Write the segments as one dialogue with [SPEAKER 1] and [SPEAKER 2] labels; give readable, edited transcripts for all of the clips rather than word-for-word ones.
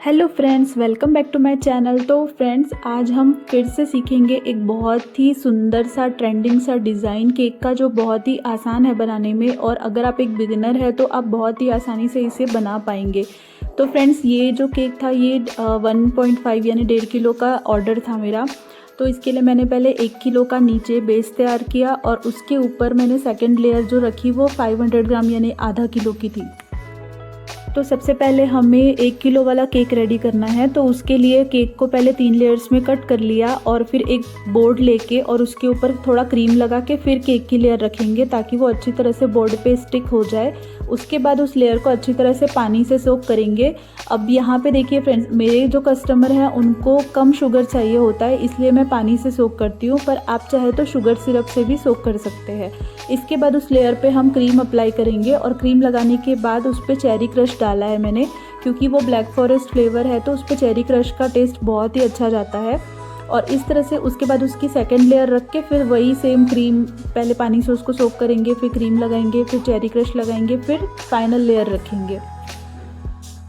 [SPEAKER 1] Hello friends, welcome back to my channel. तो friends, आज हम फिर से सीखेंगे एक बहुत ही सुंदर सा ट्रेंडिंग सा डिज़ाइन केक का, जो बहुत ही आसान है बनाने में। और अगर आप एक बिगिनर है तो आप बहुत ही आसानी से इसे बना पाएंगे। तो फ्रेंड्स, ये जो केक था ये 1.5 यानी 1.5 किलो का ऑर्डर था मेरा। तो इसके लिए मैंने पहले 1 किलो का नीचे बेस तैयार किया और उसके ऊपर मैंने सेकेंड लेयर जो रखी वो 500 ग्राम यानी आधा किलो की थी। तो सबसे पहले हमें 1 किलो वाला केक रेडी करना है। तो उसके लिए केक को पहले 3 लेयर्स में कट कर लिया और फिर एक बोर्ड लेके और उसके ऊपर थोड़ा क्रीम लगा के फिर केक की लेयर रखेंगे ताकि वो अच्छी तरह से बोर्ड पे स्टिक हो जाए। उसके बाद उस लेयर को अच्छी तरह से पानी से सोक करेंगे। अब यहाँ पे देखिए फ्रेंड्स, मेरे जो कस्टमर हैं उनको कम शुगर चाहिए होता है, इसलिए मैं पानी से सोक करती हूँ, पर आप चाहे तो शुगर सिरप से भी सोक कर सकते हैं। इसके बाद उस लेयर पे हम क्रीम अप्लाई करेंगे और क्रीम लगाने के बाद उस पर चेरी क्रश डाला है मैंने, क्योंकि वो ब्लैक फॉरेस्ट फ्लेवर है तो उस पर चेरी क्रश का टेस्ट बहुत ही अच्छा जाता है। और इस तरह से उसके बाद उसकी सेकंड लेयर रख के फिर वही सेम क्रीम, पहले पानी से उसको सोक करेंगे, फिर क्रीम लगाएंगे, फिर चेरी क्रश लगाएंगे, फिर फाइनल लेयर रखेंगे।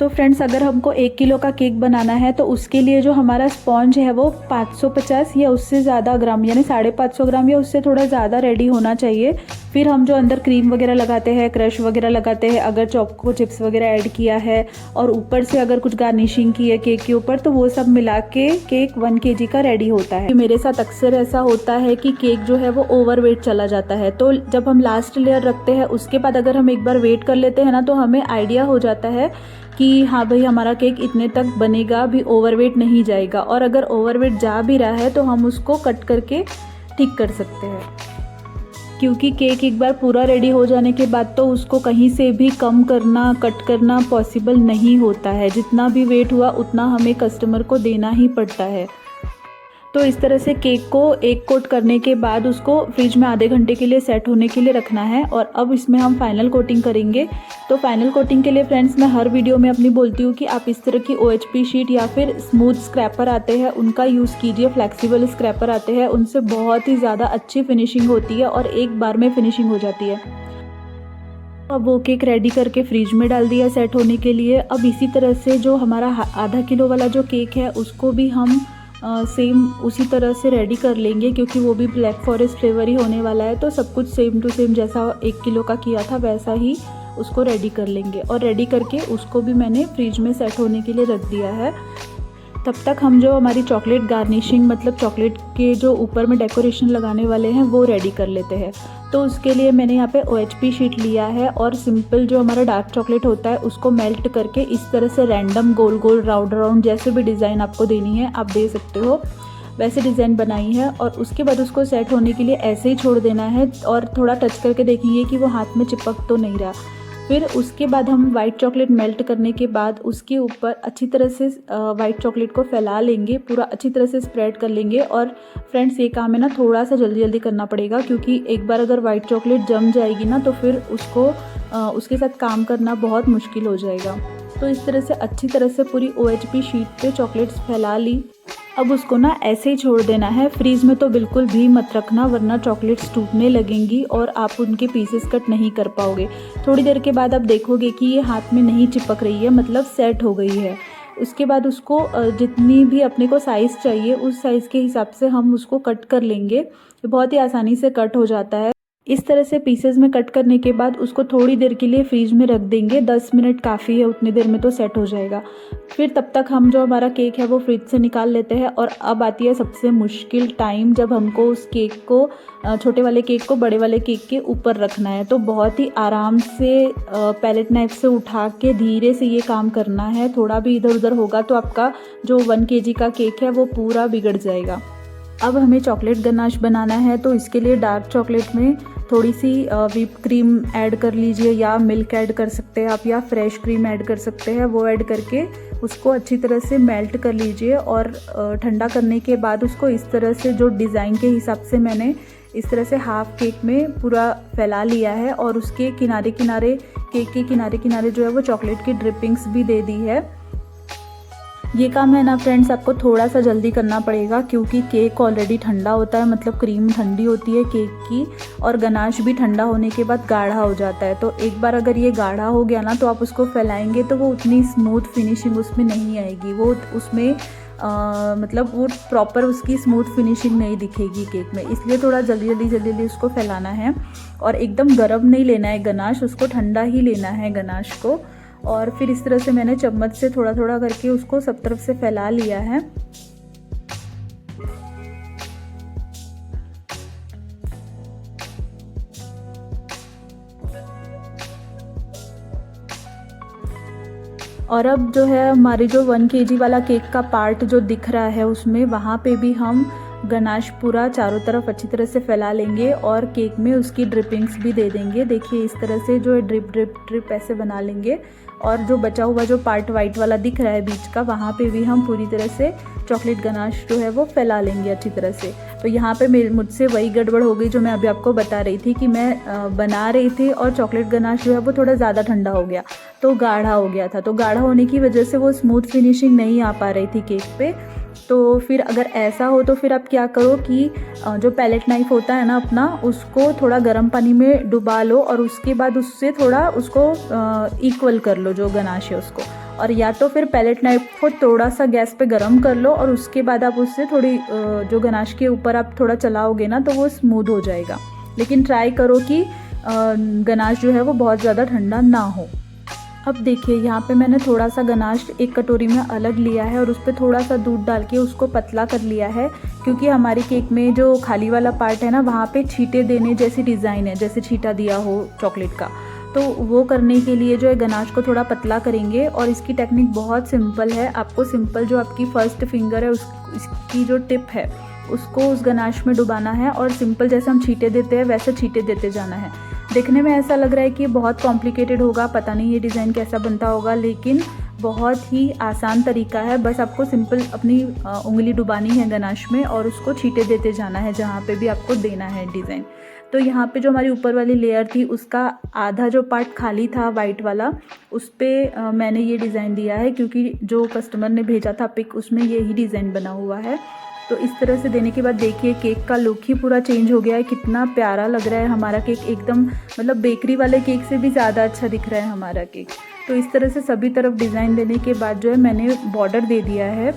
[SPEAKER 1] तो फ्रेंड्स, अगर हमको 1 किलो का केक बनाना है तो उसके लिए जो हमारा स्पॉन्ज है वो 550 या उससे ज़्यादा ग्राम यानी 550 ग्राम या उससे थोड़ा ज़्यादा रेडी होना चाहिए। फिर हम जो अंदर क्रीम वगैरह लगाते हैं, क्रश वगैरह लगाते हैं, अगर चोको चिप्स वगैरह ऐड किया है और ऊपर से अगर कुछ गार्निशिंग की है केक के ऊपर, तो वो सब मिला के केक 1 kg का रेडी होता है। मेरे साथ अक्सर ऐसा होता है कि केक जो है वो ओवरवेट चला जाता है। तो जब हम लास्ट लेयर रखते हैं उसके बाद अगर हम एक बार वेट कर लेते हैं ना, तो हमें आइडिया हो जाता है कि हाँ भाई, हमारा केक इतने तक बनेगा, भी ओवरवेट नहीं जाएगा। और अगर ओवरवेट जा भी रहा है तो हम उसको कट करके ठीक कर सकते हैं, क्योंकि केक एक बार पूरा रेडी हो जाने के बाद तो उसको कहीं से भी कम करना, कट करना पॉसिबल नहीं होता है। जितना भी वेट हुआ उतना हमें कस्टमर को देना ही पड़ता है। तो इस तरह से केक को एक कोट करने के बाद उसको फ्रिज में आधे घंटे के लिए सेट होने के लिए रखना है। और अब इसमें हम फाइनल कोटिंग करेंगे। तो फाइनल कोटिंग के लिए फ्रेंड्स, मैं हर वीडियो में अपनी बोलती हूँ कि आप इस तरह की OHP शीट या फिर स्मूथ स्क्रैपर आते हैं उनका यूज़ कीजिए। फ्लेक्सिबल स्क्रैपर आते हैं, उनसे बहुत ही ज़्यादा अच्छी फिनिशिंग होती है और एक बार में फिनिशिंग हो जाती है। अब वो केक रेडी करके फ्रिज में डाल दिया सेट होने के लिए। अब इसी तरह से जो हमारा आधा किलो वाला जो केक है उसको भी हम सेम उसी तरह से रेडी कर लेंगे, क्योंकि वो भी ब्लैक फॉरेस्ट फ्लेवर ही होने वाला है। तो सब कुछ सेम टू सेम जैसा 1 किलो का किया था वैसा ही उसको रेडी कर लेंगे। और रेडी करके उसको भी मैंने फ्रिज में सेट होने के लिए रख दिया है। तब तक हम जो हमारी चॉकलेट गार्निशिंग, मतलब चॉकलेट के जो ऊपर में डेकोरेशन लगाने वाले हैं, वो रेडी कर लेते हैं। तो उसके लिए मैंने यहाँ पे OHP शीट लिया है और सिंपल जो हमारा डार्क चॉकलेट होता है उसको मेल्ट करके इस तरह से रैंडम गोल गोल राउंड राउंड जैसे भी डिज़ाइन आपको देनी है आप दे सकते हो, वैसे डिज़ाइन बनाई है। और उसके बाद उसको सेट होने के लिए ऐसे ही छोड़ देना है और थोड़ा टच करके देखेंगे कि वो हाथ में चिपक तो नहीं रहा। फिर उसके बाद हम वाइट चॉकलेट मेल्ट करने के बाद उसके ऊपर अच्छी तरह से वाइट चॉकलेट को फैला लेंगे, पूरा अच्छी तरह से स्प्रेड कर लेंगे। और फ्रेंड्स, ये काम है ना थोड़ा सा जल्दी जल्दी करना पड़ेगा, क्योंकि एक बार अगर वाइट चॉकलेट जम जाएगी ना तो फिर उसको उसके साथ काम करना बहुत मुश्किल हो जाएगा। तो इस तरह से अच्छी तरह से पूरी OHP शीट पे चॉकलेट्स फैला ली। अब उसको ना ऐसे ही छोड़ देना है। फ्रीज में तो बिल्कुल भी मत रखना, वरना चॉकलेट्स टूटने लगेंगी और आप उनके पीसेस कट नहीं कर पाओगे। थोड़ी देर के बाद आप देखोगे कि ये हाथ में नहीं चिपक रही है, मतलब सेट हो गई है। उसके बाद उसको जितनी भी अपने को साइज़ चाहिए उस साइज़ के हिसाब से हम उसको कट कर लेंगे। बहुत ही आसानी से कट हो जाता है। इस तरह से पीसेस में कट करने के बाद उसको थोड़ी देर के लिए फ्रीज में रख देंगे। 10 मिनट काफ़ी है, उतनी देर में तो सेट हो जाएगा। फिर तब तक हम जो हमारा केक है वो फ्रिज से निकाल लेते हैं। और अब आती है सबसे मुश्किल टाइम, जब हमको उस केक को, छोटे वाले केक को बड़े वाले केक के ऊपर रखना है। तो बहुत ही आराम से पैलेट नाइफ से उठा के धीरे से ये काम करना है। थोड़ा भी इधर उधर होगा तो आपका जो 1 kg का केक है वो पूरा बिगड़ जाएगा। अब हमें चॉकलेट गनाश बनाना है। तो इसके लिए डार्क चॉकलेट में थोड़ी सी व्हिप क्रीम ऐड कर लीजिए, या मिल्क ऐड कर सकते हैं आप, या फ्रेश क्रीम ऐड कर सकते हैं। वो ऐड करके उसको अच्छी तरह से मेल्ट कर लीजिए और ठंडा करने के बाद उसको इस तरह से, जो डिज़ाइन के हिसाब से मैंने इस तरह से हाफ केक में पूरा फैला लिया है। और उसके किनारे किनारे, केक के किनारे किनारे जो है वो चॉकलेट की ड्रिपिंग्स भी दे दी है। ये काम है ना फ्रेंड्स, आपको थोड़ा सा जल्दी करना पड़ेगा क्योंकि केक ऑलरेडी ठंडा होता है, मतलब क्रीम ठंडी होती है केक की, और गनाश भी ठंडा होने के बाद गाढ़ा हो जाता है। तो एक बार अगर ये गाढ़ा हो गया ना तो आप उसको फैलाएंगे तो वो उतनी स्मूथ फिनिशिंग उसमें नहीं आएगी, वो उसमें मतलब वो प्रॉपर उसकी स्मूथ फिनिशिंग नहीं दिखेगी केक में। इसलिए थोड़ा जल्दी उसको फैलाना है, और एकदम गर्म नहीं लेना है गनाश, उसको ठंडा ही लेना है गनाश को। और फिर इस तरह से मैंने चम्मच से थोड़ा थोड़ा करके उसको सब तरफ से फैला लिया है। और अब जो है हमारी जो 1 kg वाला केक का पार्ट जो दिख रहा है उसमें, वहाँ पे भी हम गनाश पूरा चारों तरफ अच्छी तरह से फैला लेंगे और केक में उसकी ड्रिपिंग्स भी दे देंगे। देखिए इस तरह से जो है ड्रिप ड्रिप ड्रिप ऐसे बना लेंगे, और जो बचा हुआ जो पार्ट वाइट वाला दिख रहा है बीच का, वहाँ पे भी हम पूरी तरह से चॉकलेट गनाश जो है वो फैला लेंगे अच्छी तरह से। तो यहाँ पे मुझसे वही गड़बड़ हो गई जो मैं अभी आपको बता रही थी कि मैं बना रही थी और चॉकलेट गनाश जो है वो थोड़ा ज़्यादा ठंडा हो गया, तो गाढ़ा हो गया था। तो गाढ़ा होने की वजह से वो स्मूथ फिनिशिंग नहीं आ पा रही थी केक पे। तो फिर अगर ऐसा हो तो फिर आप क्या करो कि जो पैलेट नाइफ होता है ना अपना, उसको थोड़ा गर्म पानी में डुबा लो और उसके बाद उससे थोड़ा उसको इक्वल कर लो जो गनाश है उसको, और या तो फिर पैलेट नाइफ को थोड़ा सा गैस पे गरम कर लो और उसके बाद आप उससे थोड़ी जो गनाश के ऊपर आप थोड़ा चलाओगे ना तो वो स्मूथ हो जाएगा। लेकिन ट्राई करो कि गनाश जो है वो बहुत ज़्यादा ठंडा ना हो। अब देखिए यहाँ पे मैंने थोड़ा सा गनाश एक कटोरी में अलग लिया है और उस पर थोड़ा सा दूध डाल के उसको पतला कर लिया है, क्योंकि हमारी केक में जो खाली वाला पार्ट है ना वहाँ पे छींटे देने जैसी डिज़ाइन है, जैसे छींटा दिया हो चॉकलेट का। तो वो करने के लिए जो है गनाश को थोड़ा पतला करेंगे। और इसकी टेक्निक बहुत सिंपल है। आपको सिंपल जो आपकी फर्स्ट फिंगर है उसकी जो टिप है उसको उस गनाश में डुबाना है और सिंपल जैसे हम छींटे देते हैं वैसे छींटे देते जाना है। देखने में ऐसा लग रहा है कि बहुत कॉम्प्लिकेटेड होगा, पता नहीं ये डिज़ाइन कैसा बनता होगा, लेकिन बहुत ही आसान तरीका है। बस आपको सिंपल अपनी उंगली डुबानी है गनाश में और उसको छींटे देते जाना है जहाँ पे भी आपको देना है डिज़ाइन। तो यहाँ पे जो हमारी ऊपर वाली लेयर थी उसका आधा जो पार्ट खाली था वाइट वाला, उस पर मैंने ये डिज़ाइन दिया है, क्योंकि जो कस्टमर ने भेजा था पिक उसमें यही डिज़ाइन बना हुआ है। तो इस तरह से देने के बाद देखिए केक का लुक ही पूरा चेंज हो गया है, कितना प्यारा लग रहा है हमारा केक, एकदम मतलब बेकरी वाले केक से भी ज़्यादा अच्छा दिख रहा है हमारा केक। तो इस तरह से सभी तरफ डिज़ाइन देने के बाद जो है मैंने बॉर्डर दे दिया है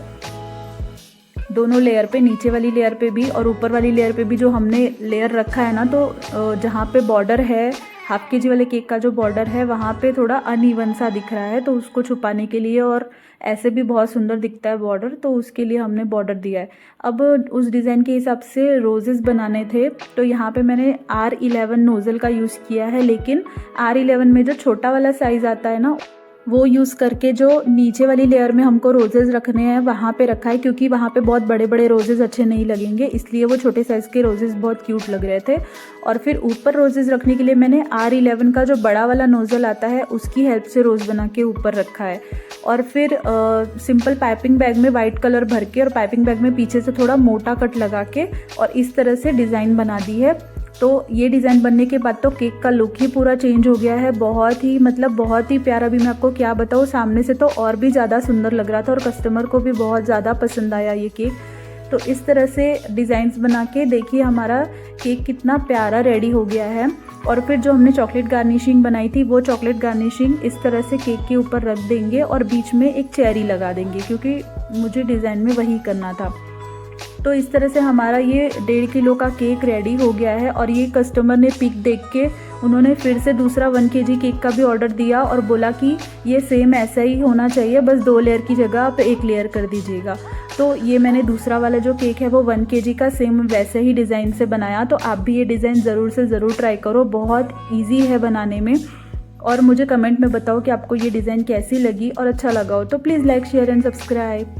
[SPEAKER 1] दोनों लेयर पे, नीचे वाली लेयर पे भी और ऊपर वाली लेयर पे भी। जो हमने लेयर रखा है ना, तो जहाँ पे बॉर्डर है हाफ केजी वाले केक का जो बॉर्डर है वहाँ पे थोड़ा अनइवन सा दिख रहा है, तो उसको छुपाने के लिए, और ऐसे भी बहुत सुंदर दिखता है बॉर्डर, तो उसके लिए हमने बॉर्डर दिया है। अब उस डिज़ाइन के हिसाब से रोजेज़ बनाने थे, तो यहाँ पे मैंने R11 नोज़ल का यूज़ किया है, लेकिन R11 में जो छोटा वाला साइज़ आता है ना वो यूज़ करके जो नीचे वाली लेयर में हमको रोजेज़ रखने हैं वहाँ पे रखा है, क्योंकि वहाँ पे बहुत बड़े बड़े रोजेज़ अच्छे नहीं लगेंगे, इसलिए वो छोटे साइज़ के रोजेज़ बहुत क्यूट लग रहे थे। और फिर ऊपर रोजेज़ रखने के लिए मैंने R11 का जो बड़ा वाला नोज़ल आता है उसकी हेल्प से रोज़ बना के ऊपर रखा है। और फिर सिंपल पाइपिंग बैग में वाइट कलर भर के और पाइपिंग बैग में पीछे से थोड़ा मोटा कट लगा के और इस तरह से डिज़ाइन बना दी है। तो ये डिज़ाइन बनने के बाद तो केक का लुक ही पूरा चेंज हो गया है, बहुत ही मतलब बहुत ही प्यारा। भी मैं आपको क्या बताऊँ, सामने से तो और भी ज़्यादा सुंदर लग रहा था और कस्टमर को भी बहुत ज़्यादा पसंद आया ये केक। तो इस तरह से डिज़ाइंस बना के देखिए हमारा केक कितना प्यारा रेडी हो गया है। और फिर जो हमने चॉकलेट गार्निशिंग बनाई थी वो चॉकलेट गार्निशिंग इस तरह से केक के ऊपर रख देंगे और बीच में एक चेरी लगा देंगे, क्योंकि मुझे डिज़ाइन में वही करना था। तो इस तरह से हमारा ये 1.5 किलो का केक रेडी हो गया है। और ये कस्टमर ने पिक देख के उन्होंने फिर से दूसरा 1 kg केक का भी ऑर्डर दिया और बोला कि ये सेम ऐसा ही होना चाहिए, बस 2 लेयर की जगह आप 1 लेयर कर दीजिएगा। तो ये मैंने दूसरा वाला जो केक है वो 1 kg का सेम वैसे ही डिज़ाइन से बनाया। तो आप भी ये डिज़ाइन ज़रूर से ज़रूर ट्राई करो, बहुत ईजी है बनाने में। और मुझे कमेंट में बताओ कि आपको ये डिज़ाइन कैसी लगी और अच्छा लगा हो तो please like share and subscribe.